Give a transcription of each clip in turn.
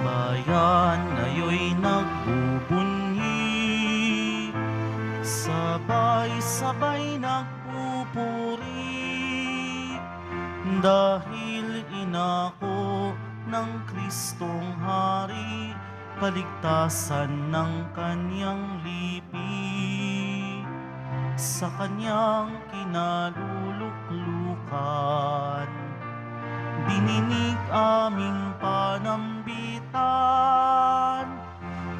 Bayan ngayo'y nagbubunyi, sabay-sabay nagpupuri, dahil inako ng Kristong Hari, kaligtasan ng kanyang lipi. Sa kanyang kinaluluklukan, dininig aming panambitan,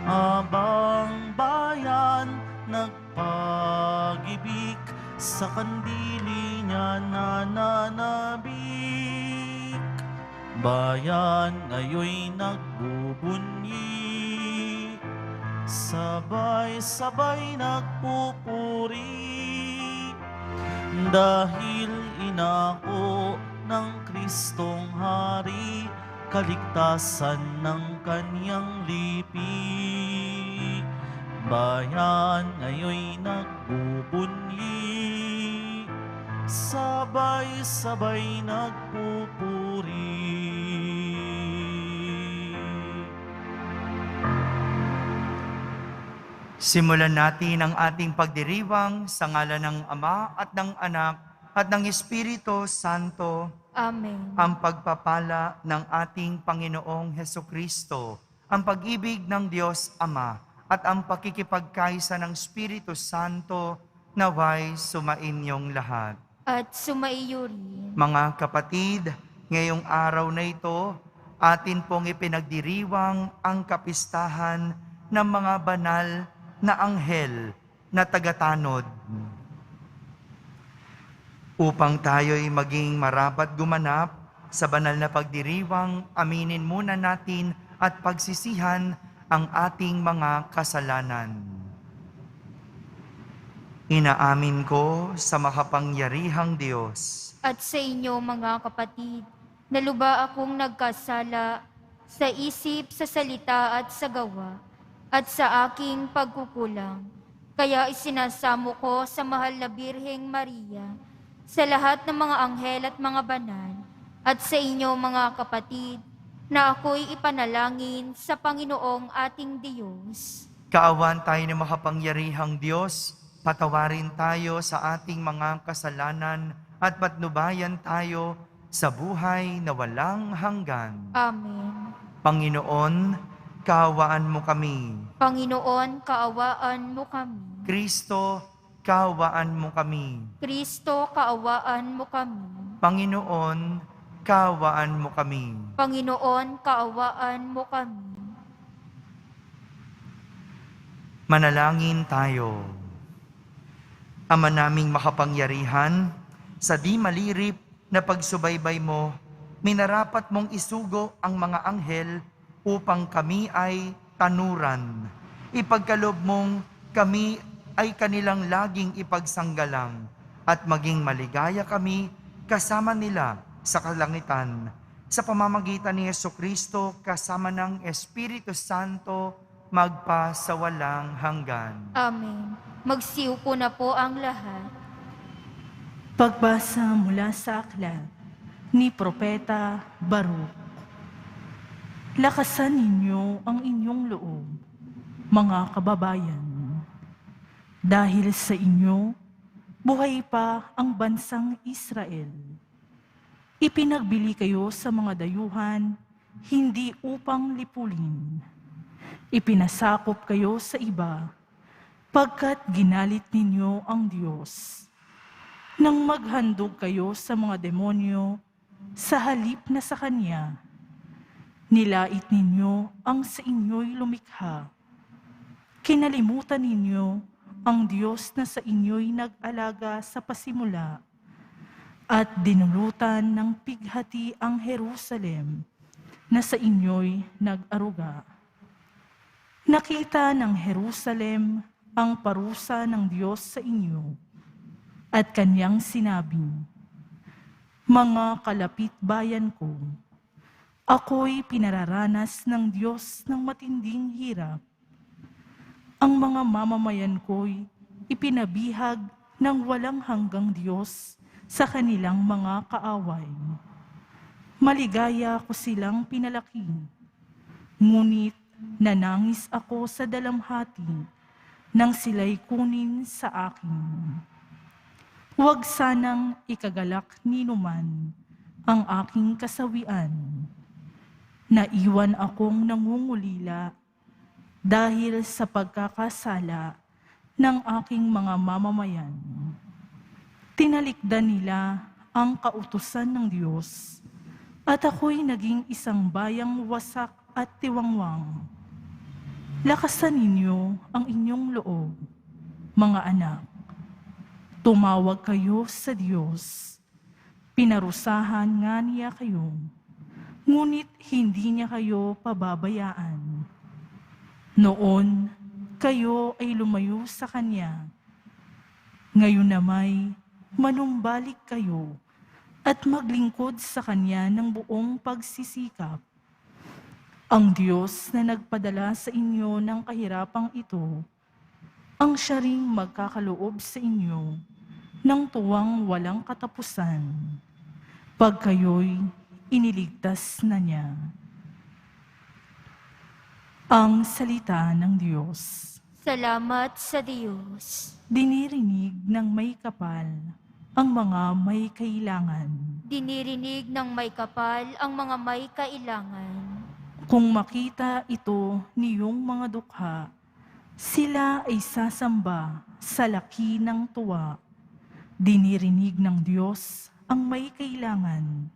abang bayan nagpag-ibig, sa kandili niya nananabik. Bayan ngayo'y nagbubunyi, sabay-sabay nagpupuri, dahil inako ng Kristong Hari, kaligtasan ng kanyang lipi. Bayan ngayo'y nagbubunyi, sabay-sabay nagpupuri. Simulan natin ang ating pagdiriwang sa ngalan ng Ama at ng Anak at ng Espiritu Santo. Amen. Ang pagpapala ng ating Panginoong Hesukristo, ang pag-ibig ng Diyos Ama, at ang pakikipagkaisa ng Espiritu Santo naway sumainyong lahat. At sumaiyo rin. Mga kapatid, ngayong araw na ito, atin pong ipinagdiriwang ang kapistahan ng mga banal na anghel na tagatanod. Upang tayo'y maging marapat gumanap sa banal na pagdiriwang, aminin muna natin at pagsisihan ang ating mga kasalanan. Inaamin ko sa makapangyarihang Diyos At sa inyo mga kapatid, na luba akong nagkasala sa isip, sa salita at sa gawa, at sa aking pagkukulang. Kaya isinasamo ko sa mahal na Birheng Maria, sa lahat ng mga anghel at mga banal, at sa inyo mga kapatid, na ako'y ipanalangin sa Panginoong ating Diyos. Kaawan tayo ng makapangyarihang Diyos, patawarin tayo sa ating mga kasalanan at patnubayan tayo sa buhay na walang hanggan. Amen. Panginoon, kaawaan mo kami. Panginoon, kaawaan mo kami. Kristo, kaawaan mo kami. Kristo, kaawaan mo kami. Panginoon, kaawaan mo kami. Panginoon, kaawaan mo kami. Manalangin tayo. Ama naming makapangyarihan, sa di malirip na pagsubaybay mo, minarapat mong isugo ang mga anghel upang kami ay tanuran. Ipagkaloob mong kami ay kanilang laging ipagsanggalang at maging maligaya kami kasama nila sa kalangitan. Sa pamamagitan ni Jesucristo kasama ng Espiritu Santo, magpa sa walang hanggan. Amen. Magsiupo na po ang lahat. Pagbasa mula sa aklat ni Propeta Baruch. Lakasan ninyo ang inyong loob, mga kababayan. Dahil sa inyo, buhay pa ang bansang Israel. Ipinagbili kayo sa mga dayuhan, hindi upang lipulin. Ipinasakop kayo sa iba, pagkat ginalit ninyo ang Diyos. Nang maghandog kayo sa mga demonyo, sa halip na sa Kanya, nilait ninyo ang sa inyo'y lumikha. Kinalimutan ninyo ang Diyos na sa inyo'y nag-alaga sa pasimula, at dinulutan ng pighati ang Jerusalem na sa inyo'y nag-aruga. Nakita ng Jerusalem ang parusa ng Diyos sa inyo, at Kanyang sinabi, mga kalapit bayan ko, ako'y pinararanas ng Diyos ng matinding hirap. Ang mga mamamayan ko'y ipinabihag ng walang hanggang Diyos sa kanilang mga kaaway. Maligaya ko silang pinalaki. Ngunit nanangis ako sa dalamhati nang sila'y kunin sa akin. Huwag sanang ikagalak ninuman ang aking kasawian. Naiwan akong nangungulila dahil sa pagkakasala ng aking mga mamamayan. Tinalikdan nila ang kautusan ng Diyos at ako'y naging isang bayang wasak at tiwangwang. Lakasan ninyo ang inyong loob, mga anak. Tumawag kayo sa Diyos. Pinarusahan nga niya kayo, ngunit hindi niya kayo pababayaan. Noon, kayo ay lumayo sa Kanya. Ngayon namay, manumbalik kayo at maglingkod sa Kanya ng buong pagsisikap. Ang Diyos na nagpadala sa inyo ng kahirapang ito, ang siya ring magkakaloob sa inyo ng tuwang walang katapusan, pag kayo'y iniligtas na niya. Ang salita ng Diyos. Salamat sa Diyos. Dinirinig ng may kapal ang mga may kailangan. Dinirinig ng may kapal ang mga may kailangan. Kung makita ito niyong mga dukha, sila ay sasamba sa laki ng tuwa. Dinirinig ng Diyos ang may kailangan.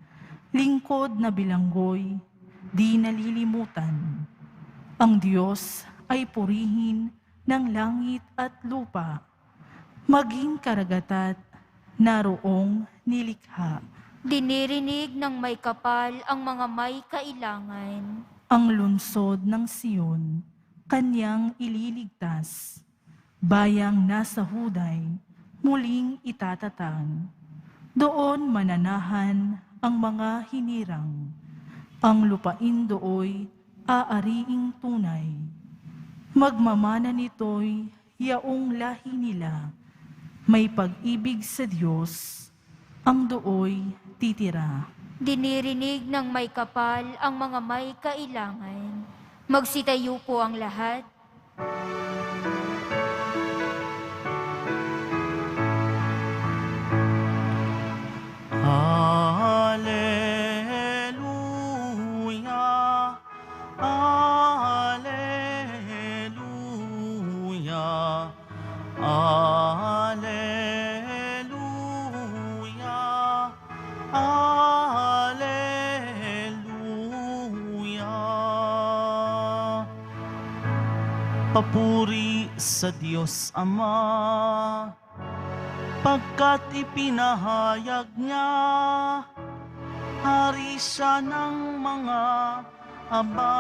Lingkod na bilanggoy, di nalilimutan. Ang Diyos ay purihin ng langit at lupa, maging karagatat naroong nilikha. Dinirinig ng may kapal ang mga may kailangan. Ang lungsod ng Siyon, kanyang ililigtas. Bayang nasa huday, muling itatatag. Doon mananahan ang mga hinirang. Ang lupain dooy aariing tunay. Magmamana nito'y yaong lahi nila. May pag-ibig sa Diyos, ang dooy titira. Dinirinig ng may kapal ang mga may kailangan. Magsitayo po ang lahat. Hallelujah, Hallelujah, Hallelujah, Hallelujah. Papuri sa Diyos Ama, pagkat ipinahayag niya, hari siya ng mga aba.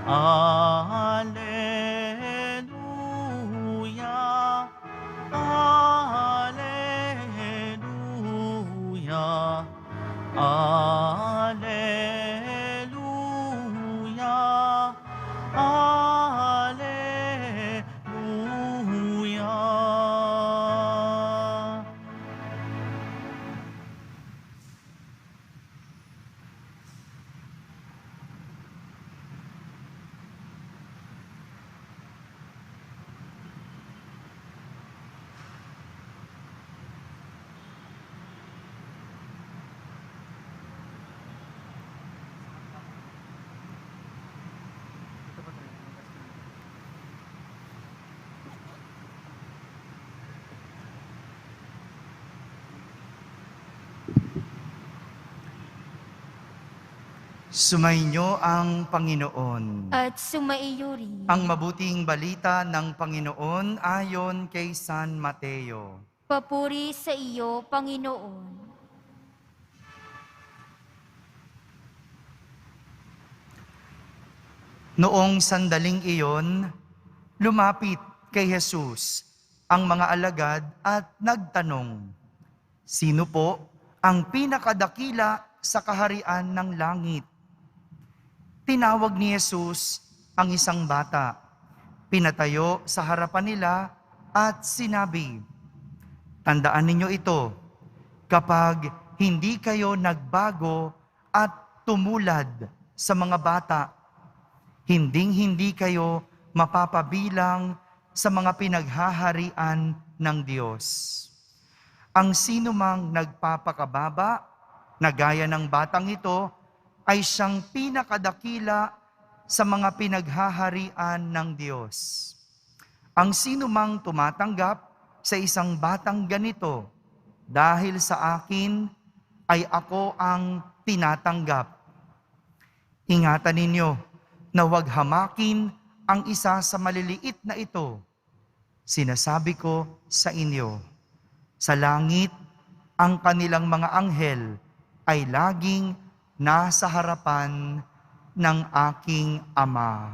Alleluia, Alleluia, Alleluia, Alleluia. Sumainyo ang Panginoon. At sumaiyo rin. Ang mabuting balita ng Panginoon ayon kay San Mateo. Papuri sa iyo, Panginoon. Noong sandaling iyon, lumapit kay Jesus ang mga alagad at nagtanong, "Sino po ang pinakadakila sa kaharian ng langit?" Tinawag ni Jesus ang isang bata, pinatayo sa harapan nila at sinabi, "Tandaan ninyo ito, kapag hindi kayo nagbago at tumulad sa mga bata, hinding-hindi kayo mapapabilang sa mga pinaghaharian ng Diyos. Ang sinumang nagpapakababa, na gaya ng batang ito, ay siyang pinakadakila sa mga pinaghaharian ng Diyos. Ang sinumang tumatanggap sa isang batang ganito, dahil sa akin ay ako ang tinatanggap. Ingatan ninyo na huwag hamakin ang isa sa maliliit na ito. Sinasabi ko sa inyo, sa langit, ang kanilang mga anghel ay laging nasa harapan ng aking Ama.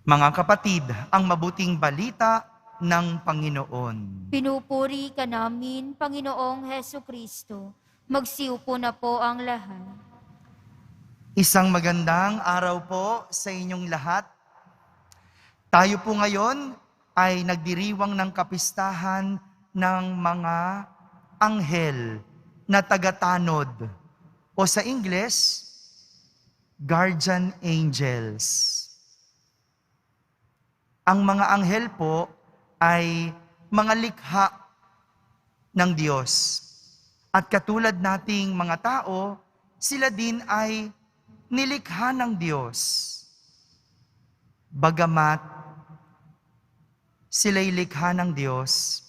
Mga kapatid, ang mabuting balita ng Panginoon. Pinupuri ka namin, Panginoong Heso Kristo. Magsiupo na po ang lahat. Isang magandang araw po sa inyong lahat. Tayo po ngayon ay nagdiriwang ng kapistahan ng mga anghel na tagatanod o sa Ingles, guardian angels. Ang mga anghel po ay mga likha ng Diyos. At katulad nating mga tao, sila din ay nilikha ng Diyos. Bagamat sila'y likha ng Diyos,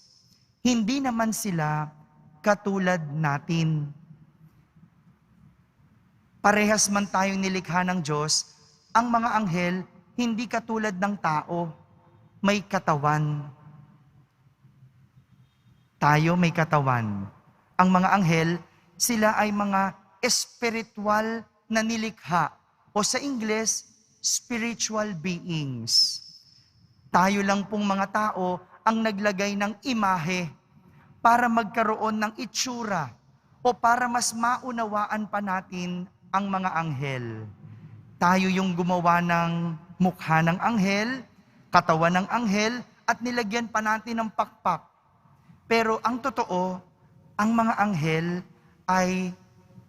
hindi naman sila katulad natin. Parehas man tayong nilikha ng Diyos, ang mga anghel hindi katulad ng tao, may katawan. Tayo may katawan. Ang mga anghel, sila ay mga espiritual na nilikha o sa Ingles, spiritual beings. Tayo lang pong mga tao ang naglagay ng imahe para magkaroon ng itsura o para mas maunawaan pa natin ang mga anghel. Tayo yung gumawa ng mukha ng anghel, katawan ng anghel, at nilagyan pa natin ng pakpak. Pero ang totoo, ang mga anghel ay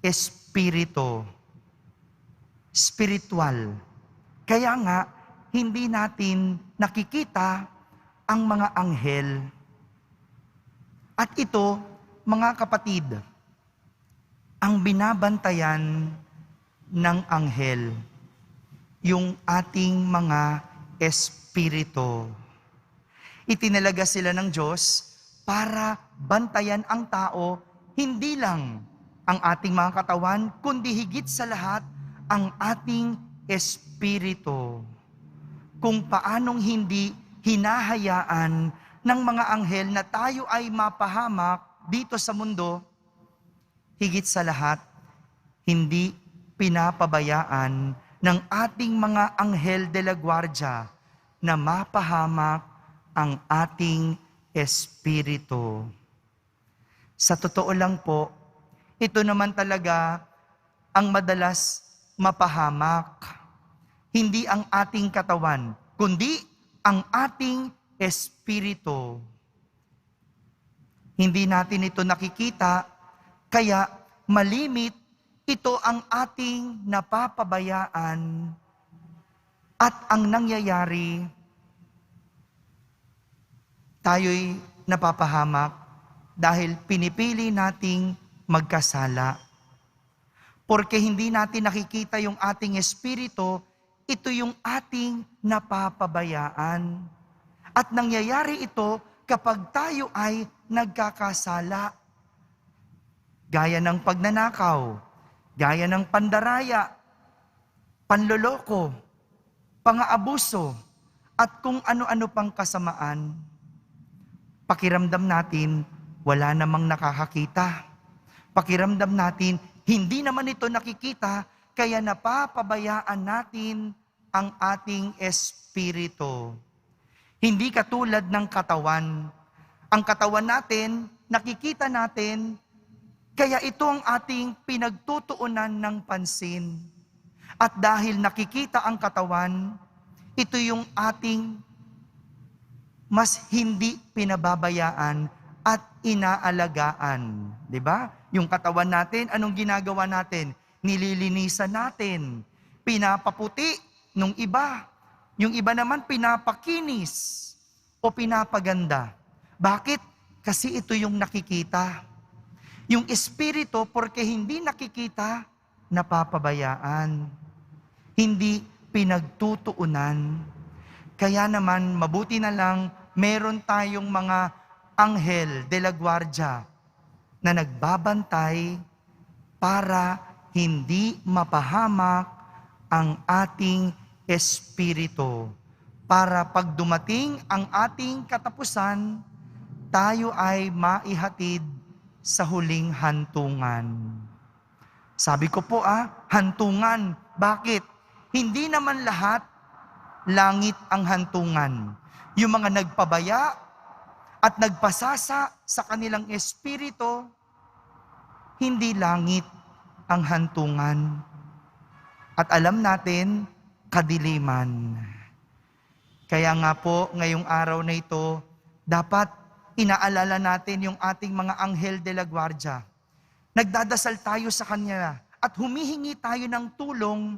espiritu. Spiritual. Kaya nga, hindi natin nakikita ang mga anghel. At ito, mga kapatid, ang binabantayan ng anghel, yung ating mga espiritu. Itinalaga sila ng Diyos para bantayan ang tao, hindi lang ang ating mga katawan, kundi higit sa lahat, ang ating espiritu. Kung paanong hindi hinahayaan ng mga anghel na tayo ay mapahamak dito sa mundo, higit sa lahat, hindi pinapabayaan ng ating mga anghel de la guardia na mapahamak ang ating espiritu. Sa totoo lang po, ito naman talaga ang madalas mapahamak. Hindi ang ating katawan, kundi ang ating espiritu. Hindi natin ito nakikita, kaya malimit ito ang ating napapabayaan at ang nangyayari, tayo'y napapahamak dahil pinipili nating magkasala. Porque hindi natin nakikita yung ating espiritu, ito yung ating napapabayaan. At nangyayari ito kapag tayo ay nagkakasala. Gaya ng pagnanakaw, gaya ng pandaraya, panloloko, pang-aabuso, at kung ano-ano pang kasamaan. Pakiramdam natin, wala namang nakakakita. Pakiramdam natin, hindi naman ito nakikita, kaya napapabayaan natin ang ating espiritu. Hindi katulad ng katawan. Ang katawan natin, nakikita natin, kaya ito ang ating pinagtutuunan ng pansin. At dahil nakikita ang katawan, ito yung ating mas hindi pinababayaan at inaalagaan. 'Di ba? Yung katawan natin, anong ginagawa natin? nililinisan natin, pinapaputi nung iba. Yung iba naman pinapakinis o pinapaganda. Bakit? Kasi ito yung nakikita. Yung espiritu, porque hindi nakikita, napapabayaan. Hindi pinagtutuunan. Kaya naman, mabuti na lang, meron tayong mga anghel de la guardia na nagbabantay para hindi mapahamak ang ating espiritu. Para pag dumating ang ating katapusan, tayo ay maihatid sa huling hantungan. Sabi ko po hantungan. Bakit? Hindi naman lahat langit ang hantungan. Yung mga nagpabaya at nagpasasa sa kanilang espiritu, hindi langit ang hantungan. At alam natin, kadiliman. Kaya nga po, ngayong araw na ito, dapat inaalala natin yung ating mga anghel de la guardia. Nagdadasal tayo sa Kanya at humihingi tayo ng tulong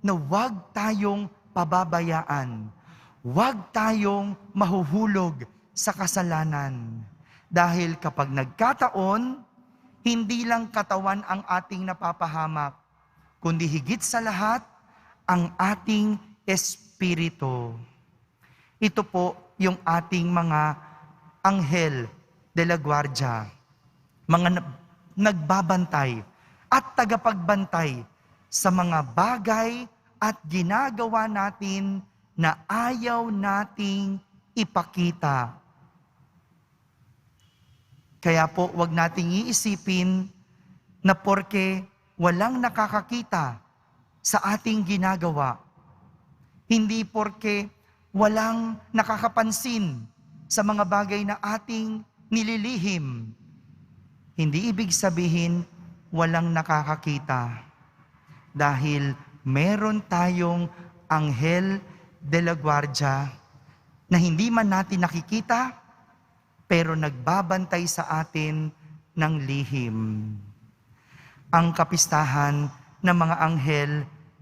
na huwag tayong pababayaan. Huwag tayong mahuhulog sa kasalanan. Dahil kapag nagkataon, hindi lang katawan ang ating napapahamak, kundi higit sa lahat, ang ating espiritu. Ito po yung ating mga anghel de la guardia, mga nagbabantay at tagapagbantay sa mga bagay at ginagawa natin na ayaw nating ipakita. Kaya po, wag nating iisipin na porke walang nakakakita sa ating ginagawa, hindi porke walang nakakapansin sa mga bagay na ating nililihim, hindi ibig sabihin walang nakakakita. Dahil meron tayong anghel de la guardia na hindi man natin nakikita, pero nagbabantay sa atin ng lihim. Ang kapistahan ng mga anghel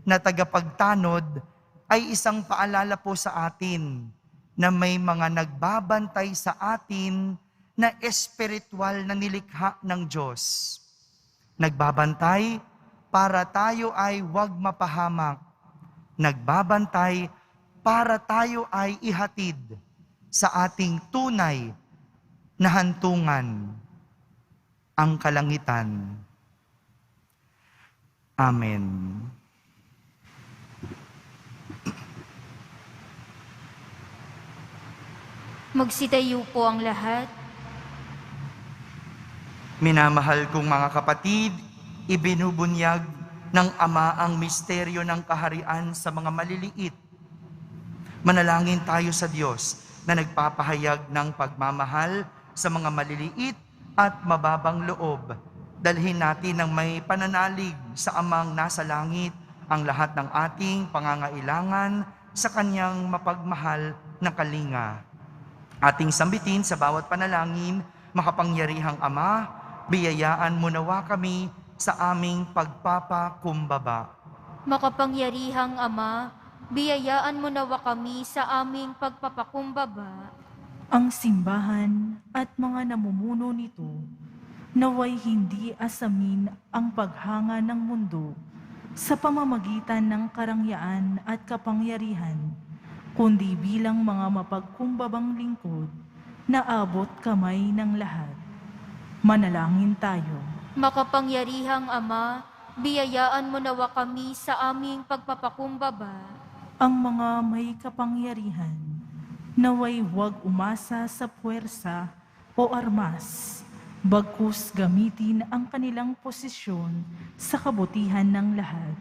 na tagapagtanod ay isang paalala po sa atin na may mga nagbabantay sa atin na espiritual na nilikha ng Diyos. Nagbabantay para tayo ay huwag mapahamak. Nagbabantay para tayo ay ihatid sa ating tunay na hantungan, ang kalangitan. Amen. Magsitayo po ang lahat. Minamahal kong mga kapatid, ibinubunyag ng Ama ang misteryo ng kaharian sa mga maliliit. Manalangin tayo sa Diyos na nagpapahayag ng pagmamahal sa mga maliliit at mababang loob. Dalhin natin ng may pananalig sa Amang nasa langit ang lahat ng ating pangangailangan sa Kanyang mapagmahal na kalinga. Ating sambitin sa bawat panalangin, makapangyarihang Ama, biyayaan mo nawa kami sa aming pagpapakumbaba. Makapangyarihang Ama, biyayaan mo nawa kami sa aming pagpapakumbaba. Ang simbahan at mga namumuno nito, naway hindi asamin ang paghanga ng mundo sa pamamagitan ng karangyaan at kapangyarihan, kundi bilang mga mapagkumbabang lingkod na abot kamay ng lahat. Manalangin tayo. Makapangyarihang Ama, biyayaan mo nawa kami sa aming pagpapakumbaba. Ang mga may kapangyarihan, naway huwag umasa sa puwersa o armas, bagkus gamitin ang kanilang posisyon sa kabutihan ng lahat.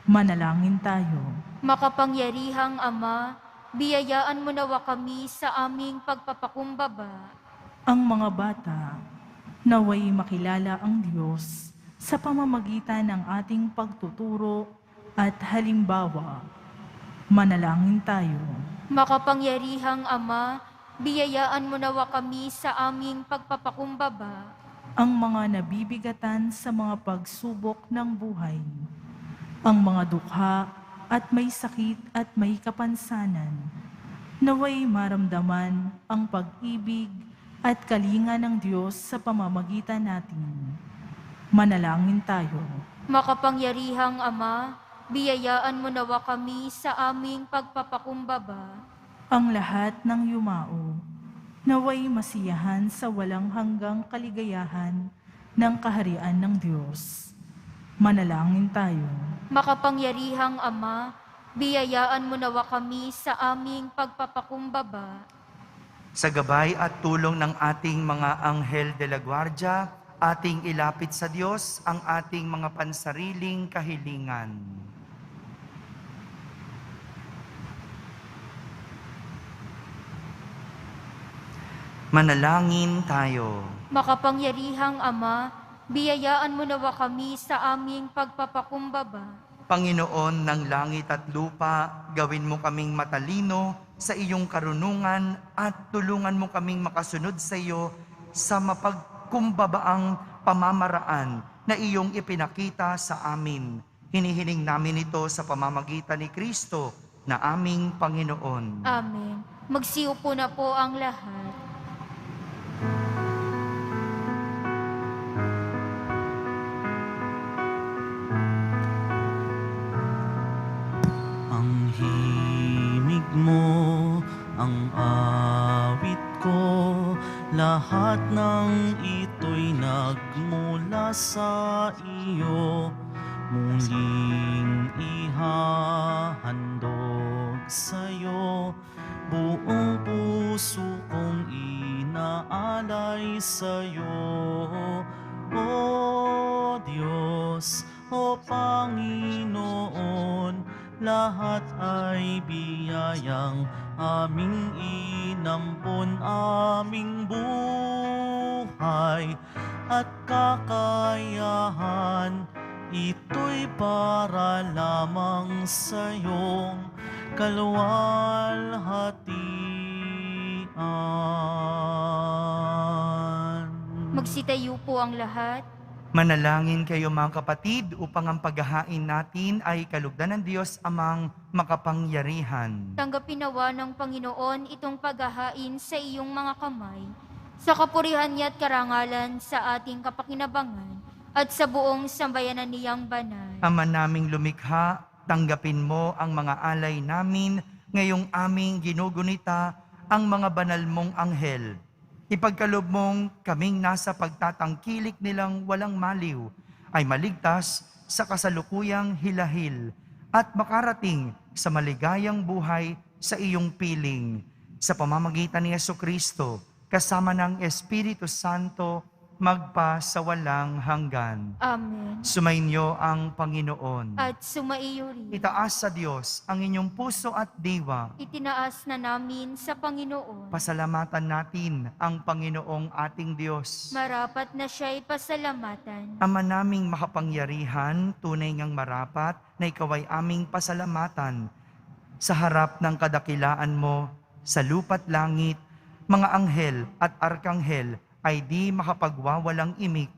Manalangin tayo. Makapangyarihang Ama, biyayaan mo nawa kami sa aming pagpapakumbaba. Ang mga bata, naway makilala ang Diyos sa pamamagitan ng ating pagtuturo at halimbawa. Manalangin tayo. Makapangyarihang Ama, biyayaan mo nawa kami sa aming pagpapakumbaba. ang mga nabibigatan sa mga pagsubok ng buhay, ang mga dukha at may sakit at may kapansanan, naway maramdaman ang pag-ibig at kalinga ng Diyos sa pamamagitan natin. Manalangin tayo. Makapangyarihang Ama, biyayaan mo nawa kami sa aming pagpapakumbaba. Ang lahat ng yumao, naway masiyahan sa walang hanggang kaligayahan ng kaharian ng Diyos. Manalangin tayo. Makapangyarihang Ama, biyayaan mo nawa kami sa aming pagpapakumbaba. Sa gabay at tulong ng ating mga anghel de la guardia, ating ilapit sa Diyos ang ating mga pansariling kahilingan. Manalangin tayo. Makapangyarihang Ama, biyayaan mo nawa kami sa aming pagpapakumbaba. Panginoon ng langit at lupa, gawin mo kaming matalino sa iyong karunungan at tulungan mo kaming makasunod sa iyo sa mapagkumbabaang pamamaraan na iyong ipinakita sa amin. Hinihiling namin ito sa pamamagitan ni Kristo na aming Panginoon. Amen. Magsiupo na po ang lahat. Ang himig mo, ang awit ko, lahat ng ito'y nagmula sa iyo. Muling ihahandog sa'yo, buong puso kong inaalay sa'yo. O Diyos, o Panginoon, lahat ay biyayang aming inampon, aming buhay at kakayahan. Ito'y para lamang sa iyong kaluwalhatian. Magsitayo po ang lahat. Manalangin kayo mga kapatid upang ang paghahain natin ay kalugdan ng Diyos amang makapangyarihan. Tanggapin nawa ng Panginoon itong paghahain sa iyong mga kamay, sa kapurihan niya at karangalan sa ating kapakinabangan at sa buong sambayanan niyang banal. Ama naming lumikha, tanggapin mo ang mga alay namin ngayong aming ginugunita ang mga banal mong anghel. Ipagkaloob mong kaming nasa pagtatangkilik nilang walang maliw ay maligtas sa kasalukuyang hilahil at makarating sa maligayang buhay sa iyong piling. Sa pamamagitan ni Jesucristo, kasama ng Espiritu Santo, magpa sa walang hanggan. Amen. Sumainyo ang Panginoon. At sumaiyo rin. Itaas sa Diyos ang inyong puso at diwa. Itinaas na namin sa Panginoon. Pasalamatan natin ang Panginoong ating Diyos. Marapat na siya'y pasalamatan. Ama naming makapangyarihan, tunay ngang marapat na ikaw ay aming pasalamatan. Sa harap ng kadakilaan mo, sa lupa't langit, mga anghel at arkanghel ay di makapagwawalang imik.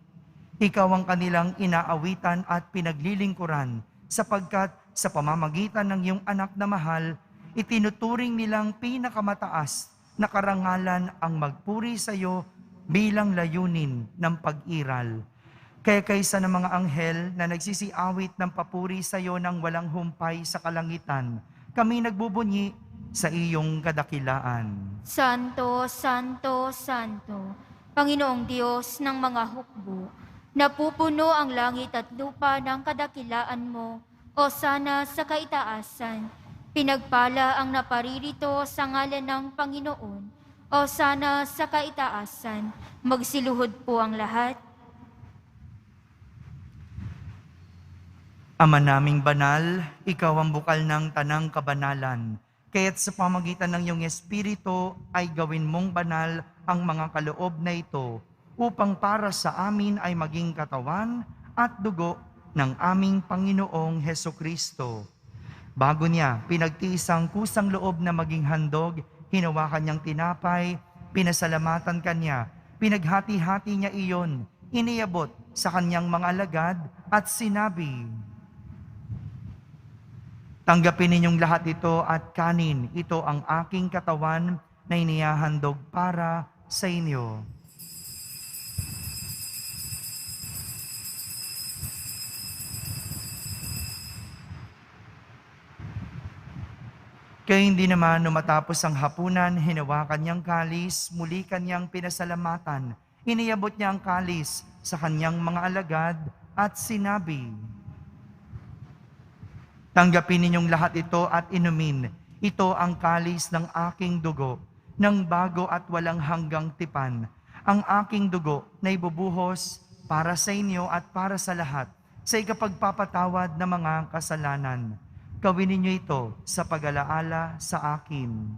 Ikaw ang kanilang inaawitan at pinaglilingkuran, sapagkat sa pamamagitan ng iyong anak na mahal, itinuturing nilang pinakamataas na karangalan ang magpuri sa iyo bilang layunin ng pag-iral. Kaya kaysa ng mga anghel na nagsisiawit ng papuri sa iyo ng walang humpay sa kalangitan, kami nagbubunyi sa iyong kadakilaan. Santo, Santo, Santo, Panginoong Diyos ng mga hukbo, napupuno ang langit at lupa ng kadakilaan mo, o sana sa kaitaasan. Pinagpala ang naparirito sa ngalan ng Panginoon, o sana sa kaitaasan. Magsiluhod po ang lahat. Ama naming banal, ikaw ang bukal ng tanang kabanalan. Kaya't sa pamagitan ng iyong Espiritu ay gawin mong banal ang mga kaloob na ito upang para sa amin ay maging katawan at dugo ng aming Panginoong Hesukristo. Bago niya pinagtiis ang kusang loob na maging handog, hinawakan niyang tinapay, pinasalamatan kanya, pinaghati-hati niya iyon, iniabot sa kanyang mga alagad at sinabi, "Tanggapin ninyong lahat ito at kanin, ito ang aking katawan na inihahandog para sa inyo." Kaya hindi naman nung matapos ang hapunan, hinawakan niyang kalis, muli kanyang pinasalamatan. Iniabot niya ang kalis sa kanyang mga alagad at sinabi, "Tanggapin ninyong lahat ito at inumin. Ito ang kalis ng aking dugo, ng bago at walang hanggang tipan. Ang aking dugo na ibubuhos para sa inyo at para sa lahat, sa ikapagpapatawad ng mga kasalanan. Gawin ninyo ito sa pag-alaala sa akin."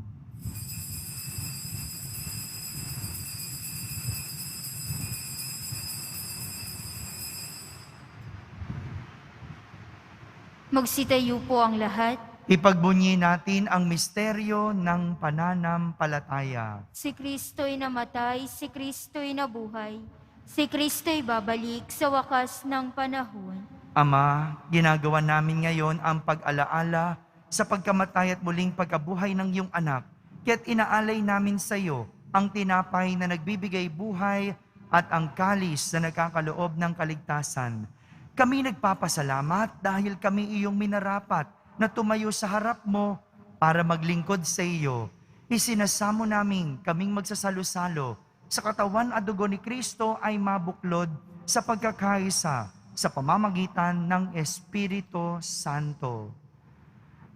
Magsitayo po ang lahat. Ipagbunyi natin ang misteryo ng pananampalataya. Si Kristo'y namatay, si Kristo'y nabuhay, si Kristo'y babalik sa wakas ng panahon. Ama, ginagawa namin ngayon ang pag-alaala sa pagkamatay at muling pagkabuhay ng iyong anak, kaya't inaalay namin sa iyo ang tinapay na nagbibigay buhay at ang kalis na nagkakaloob ng kaligtasan. Kami nagpapasalamat dahil kami iyong minarapat na tumayo sa harap mo para maglingkod sa iyo. Isinasamo namin kaming magsasalo-salo sa katawan at dugo ni Kristo ay mabuklod sa pagkakaisa sa pamamagitan ng Espiritu Santo.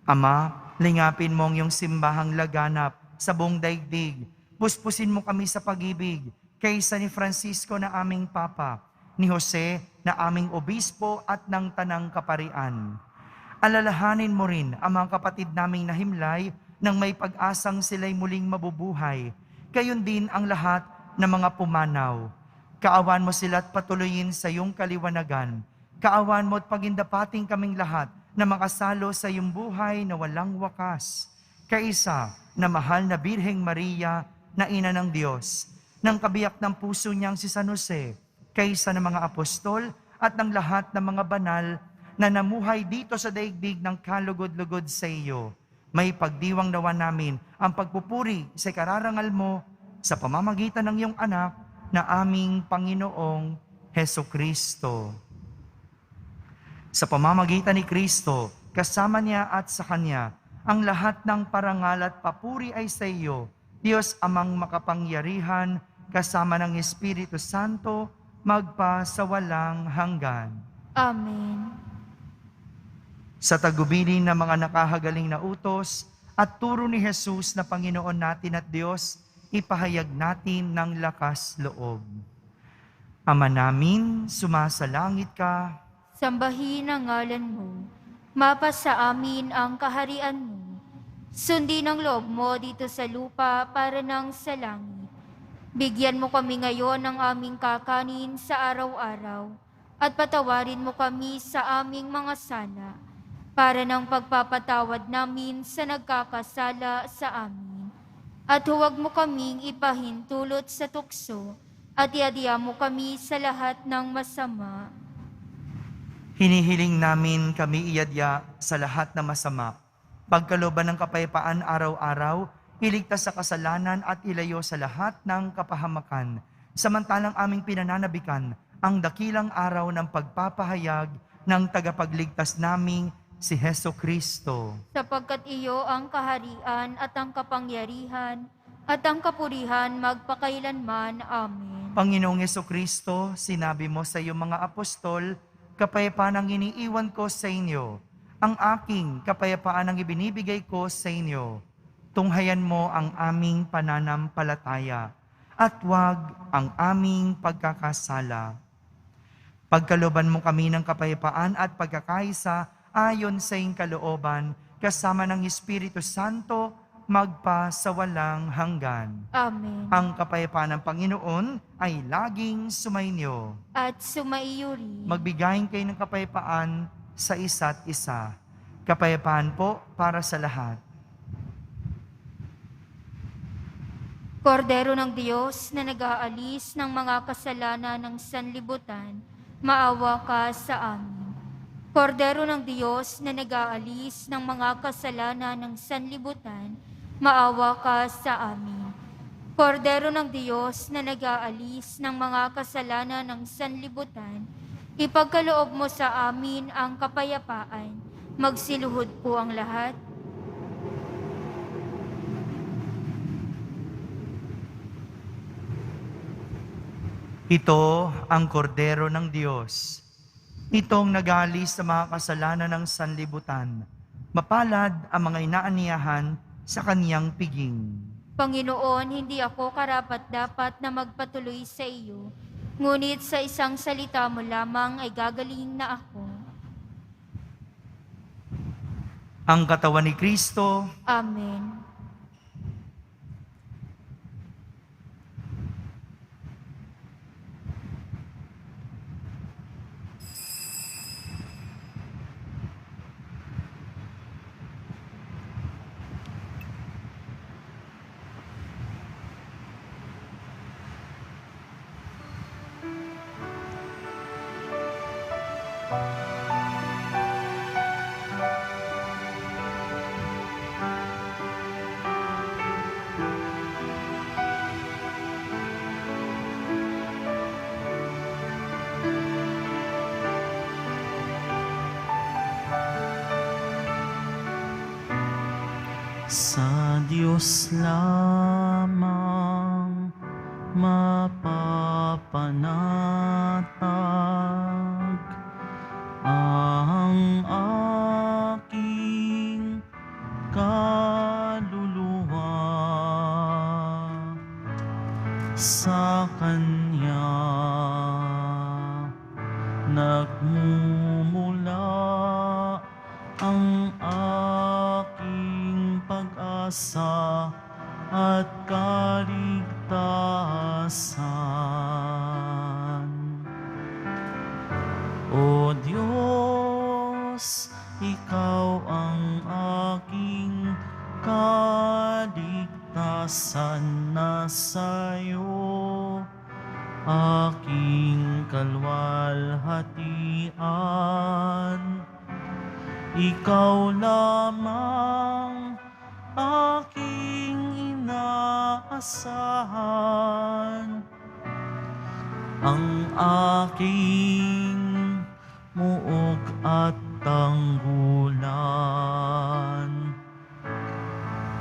Ama, lingapin mo ang iyong simbahang laganap sa buong daigdig. Puspusin mo kami sa pag-ibig kaysa ni Francisco na aming Papa, ni Jose na aming Obispo at ng Tanang Kaparian. Alalahanin mo rin ang mga kapatid naming nahimlay nang may pag-asang sila'y muling mabubuhay. Gayon din ang lahat ng mga pumanaw. Kaawan mo sila at patuloyin sa iyong kaliwanagan. Kaawan mo at pagindapating kaming lahat na makasalo sa iyong buhay na walang wakas. Kaisa na mahal na Birheng Maria na Ina ng Diyos, ng kabiyak ng puso niyang si San Jose, kaysa ng mga apostol at ng lahat ng mga banal na namuhay dito sa daigdig ng kalugod-lugod sa iyo. May pagdiwang nawa namin ang pagpupuri sa kararangal mo sa pamamagitan ng iyong anak na aming Panginoong Hesukristo. Sa pamamagitan ni Kristo, kasama niya at sa Kanya, ang lahat ng parangal at papuri ay sa iyo, Diyos Amang makapangyarihan, kasama ng Espiritu Santo, magpa sa walang hanggan. Amen. Sa tagubilin ng mga nakahagaling na utos at turo ni Jesus na Panginoon natin at Diyos, ipahayag natin ng lakas loob. Ama namin, sumasalangit ka. Sambahin ang ngalan mo. Mapasa amin ang kaharian mo. Sundin ang loob mo dito sa lupa para nang sa langit. Bigyan mo kami ngayon ng aming kakanin sa araw-araw at patawarin mo kami sa aming mga sala para ng pagpapatawad namin sa nagkakasala sa amin. At huwag mo kaming ipahintulot sa tukso at iadya mo kami sa lahat ng masama. Hinihiling namin kami iadya sa lahat ng masama. Pagkalooban ng kapayapaan araw-araw, iligtas sa kasalanan at ilayo sa lahat ng kapahamakan. Samantalang aming pinananabikan ang dakilang araw ng pagpapahayag ng tagapagligtas naming si Hesukristo. Sapagkat iyo ang kaharian at ang kapangyarihan at ang kapurihan magpakailanman. Amen. Panginoong Hesukristo, sinabi mo sa iyong mga apostol, kapayapaan ang iniiwan ko sa inyo. Ang aking kapayapaan ang ibinibigay ko sa inyo. Tunghayan mo ang aming pananampalataya at huwag ang aming pagkakasala. Pagkalooban mo kami ng kapayapaan at pagkakaisa ayon sa iyong kalooban, kasama ng Espiritu Santo, magpa sa walang hanggan. Amen. Ang kapayapaan ng Panginoon ay laging sumainyo. At sumaiyo rin. Magbigayin kayo ng kapayapaan sa isa't isa. Kapayapaan po para sa lahat. Kordero ng Diyos na nag-aalis ng mga kasalanan ng sanlibutan, maawa ka sa amin. Kordero ng Diyos na nag-aalis ng mga kasalanan ng sanlibutan, maawa ka sa amin. Kordero ng Diyos na nag-aalis ng mga kasalanan ng sanlibutan, ipagkaloob mo sa amin ang kapayapaan. Magsiluhod po ang lahat. Ito ang kordero ng Diyos. Itong nag-aalis sa mga kasalanan ng sanlibutan. Mapalad ang mga inaaniyahan sa kaniyang piging. Panginoon, hindi ako karapat-dapat na magpatuloy sa iyo, ngunit sa isang salita mo lamang ay gagaling na ako. Ang katawan ni Kristo, Amen. Sa Diyos lamang mapapanatag ang aking kaluluwa. Sa Kanya nagmumula ang aking pag-asa at kaligtasan. O Diyos, Ikaw ang aking kaligtasan, na sa'yo aking kalwalhatian. Ikaw lamang aking inaasahan, ang aking muog at tanggulan.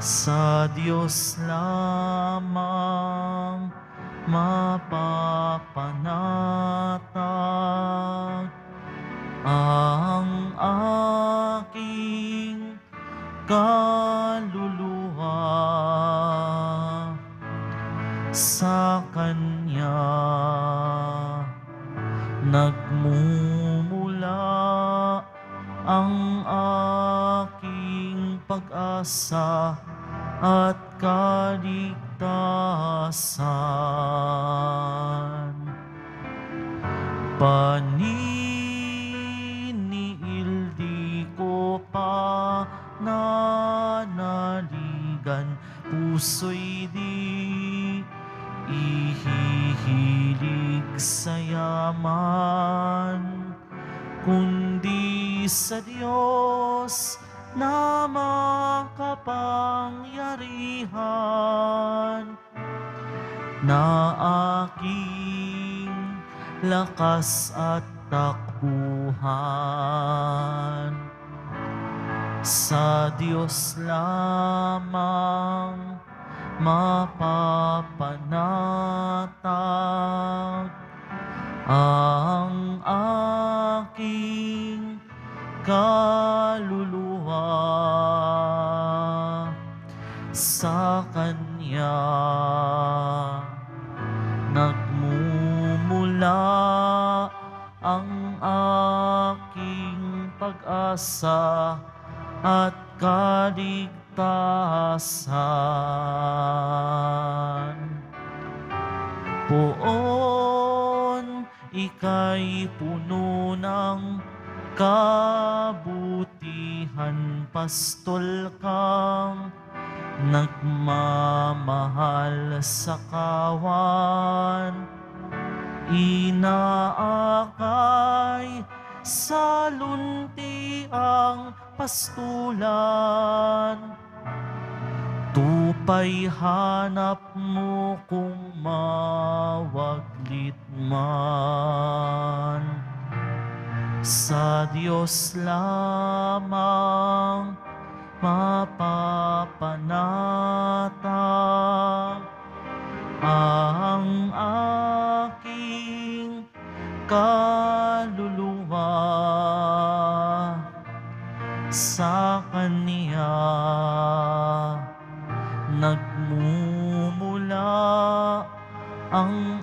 Sa Diyos lamang mapapanatag ang aking kaluluwa. Sa Kanya nagmumula ang aking pag-asa at kaligtasan. Paniniildi ko pa nanaligan, puso'y di ihihilig sa yaman, kundi sa Diyos na makapangyarihan, na aking lakas at takbuhan. Sa Diyos lamang mapapanatag ang aking kaluluwa. Sa Kanya nagmumula ang aking pag-asa at kaligtasan. Poon, ika'y puno ng kabutihan, pastol kang nagmamahal sa kawan, inaakay sa lunti ang pastulan. Tupay hanap mo kung mawaglit man. Sa Diyos lamang mapapanatag ang aking kaluluwa. Sa Kaniya nagmumula ang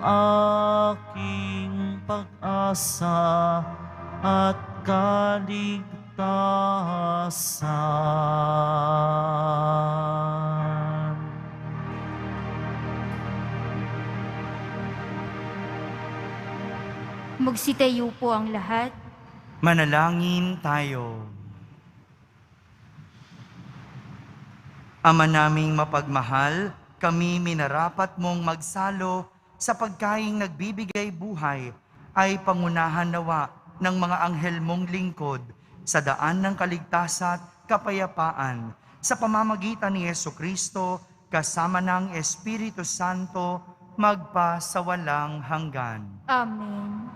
aking pag-asa at kaligtasan. Magsitayo po ang lahat. Manalangin tayo. Ama naming mapagmahal, kami minarapat mong magsalo sa pagkaing nagbibigay buhay ay pangunahan nawa ng mga anghel mong lingkod sa daan ng kaligtasan at kapayapaan sa pamamagitan ni Jesucristo kasama ng Espiritu Santo magpa sa walang hanggan. Amen.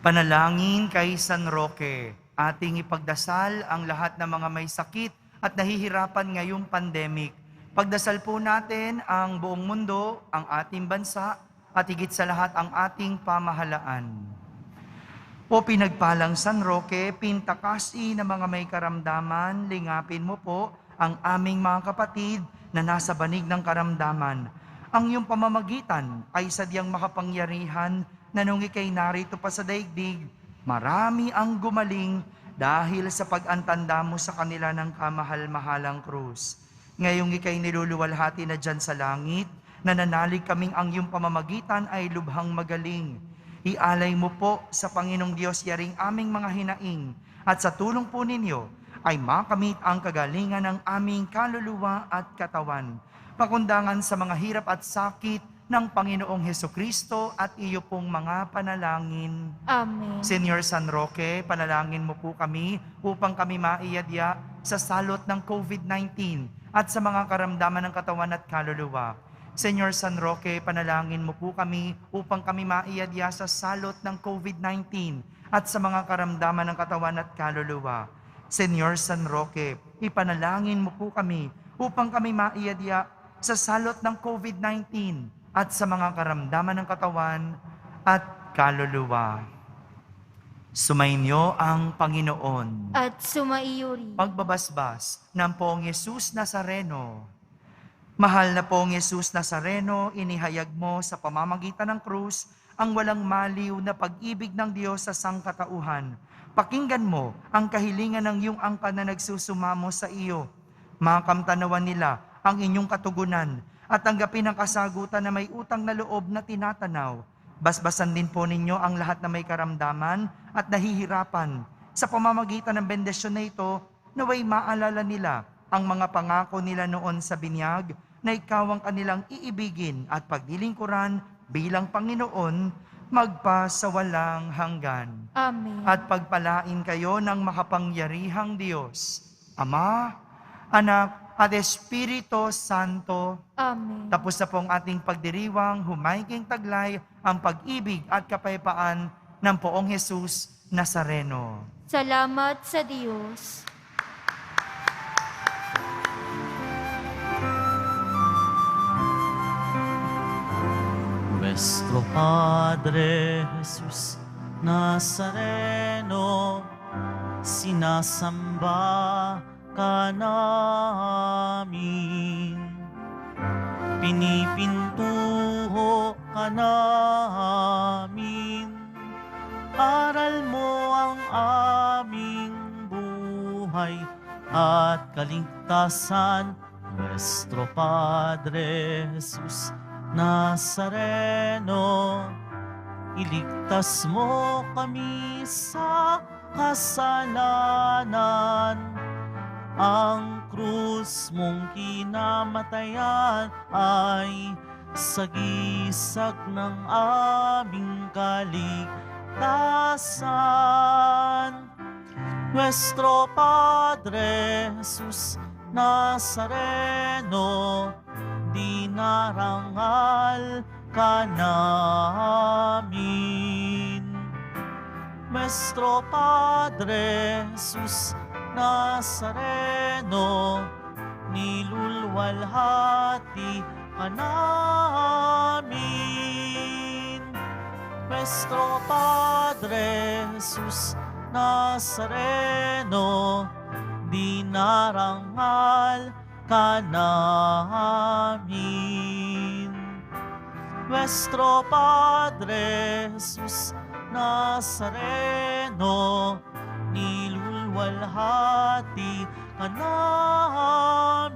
Panalangin kay San Roque, ating ipagdasal ang lahat ng mga may sakit at nahihirapan ngayong pandemic. Pagdasal po natin ang buong mundo, ang ating bansa, at higit sa lahat ang ating pamahalaan. O pinagpalang San Roque, pintakasi na mga may karamdaman, lingapin mo po ang aming mga kapatid na nasa banig ng karamdaman. Ang iyong pamamagitan ay sadyang makapangyarihan na nung ikay narito pa sa daigdig, marami ang gumaling dahil sa pag-antanda mo sa kanila ng kamahal-mahalang krus. Ngayong ikay niluluwalhati na dyan sa langit, nananalig kaming ang iyong pamamagitan ay lubhang magaling. Ialay mo po sa Panginoong Diyos yaring aming mga hinaing, at sa tulong po ninyo ay makamit ang kagalingan ng aming kaluluwa at katawan. Pakundangan sa mga hirap at sakit ng Panginoong Hesukristo at iyo pong mga panalangin. Amen. Senyor San Roque, panalangin mo po kami upang kami maiyadya sa salot ng COVID-19 at sa mga karamdaman ng katawan at kaluluwa. Senyor San Roque, panalangin mo po kami upang kami maiyadya sa salot ng COVID-19 at sa mga karamdaman ng katawan at kaluluwa. Senyor San Roque, ipanalangin mo po kami upang kami maiyadya sa salot ng COVID-19 at sa mga karamdaman ng katawan at kaluluwa. Sumainyo ang Panginoon. At sumaiyo rin. Pagbabasbas ng Poong Yesus Nazareno. Mahal na Poong Yesus Nazareno, inihayag mo sa pamamagitan ng krus ang walang maliw na pag-ibig ng Diyos sa sangkatauhan. Pakinggan mo ang kahilingan ng iyong angkan na nagsusumamo sa iyo. Makamtanawan nila ang inyong katugunan at tanggapin ang kasagutan na may utang na loob na tinatanaw. Basbasan din po ninyo ang lahat na may karamdaman at nahihirapan. Sa pamamagitan ng bendisyon na ito, naway maalala nila ang mga pangako nila noon sa binyag na ikaw ang kanilang iibigin at paglilingkuran bilang Panginoon magpa sa walang hanggan. Amen. At pagpalain kayo ng makapangyarihang Diyos, Ama, Anak, at Espiritu Santo. Amen. Tapos na po ang ating pagdiriwang, humayging taglay ang pag-ibig at kapayapaan ng Poong Jesus Nazareno. Salamat sa Diyos. Nuestro Padre Jesus Nazareno, sinasamba ka namin. Pinipintuho ka namin. Aral mo ang aming buhay at kaligtasan. Nuestro Padre Jesus Nazareno, iligtas mo kami sa kasalanan ang krus mong kinamatayan ay sagisag ng aming kaligtasan. Nuestro Padre Jesus Nazareno, dinarangal ka namin. Nuestro Padre Jesus Nazareno, nilulwalhati ka namin. Nuestro Padre Jesus Nazareno, dinarangal ka namin. Nuestro Padre Jesus Nazareno, nilulwalhati ka namin.